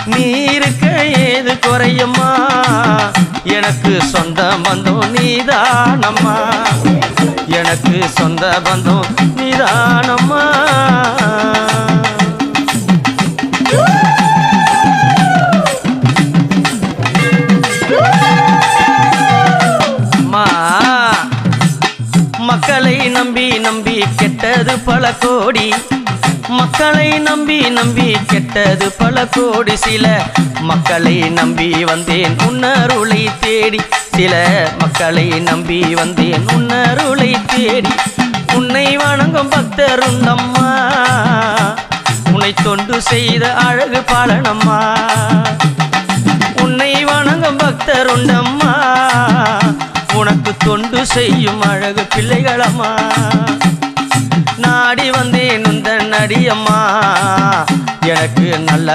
நீ இருக்க ஏது குறையம்மா எனக்கு சொந்த பந்தம் நீதானம்மா எனக்கு சொந்த பந்தம் நீதானம்மா மக்களை நம்பி நம்பி கெட்டது பல கோடி மக்களை நம்பி நம்பி கெட்டது பல கோடி சில மக்களை நம்பி வந்தேன் உன்னருளை தேடி சில மக்களை நம்பி வந்தேன் உன்னருளை தேடி உன்னை வணங்கும் பக்தருண்டம்மா உன்னை தொண்டு செய்த அழகு பாலனம்மா உன்னை வணங்கும் பக்தருண்டம்மா உனக்கு தொண்டு செய்யும் அழகு பிள்ளைகளம்மா நாடி வந்தேன் உந்தன் அடியம்மா எனக்கு நல்ல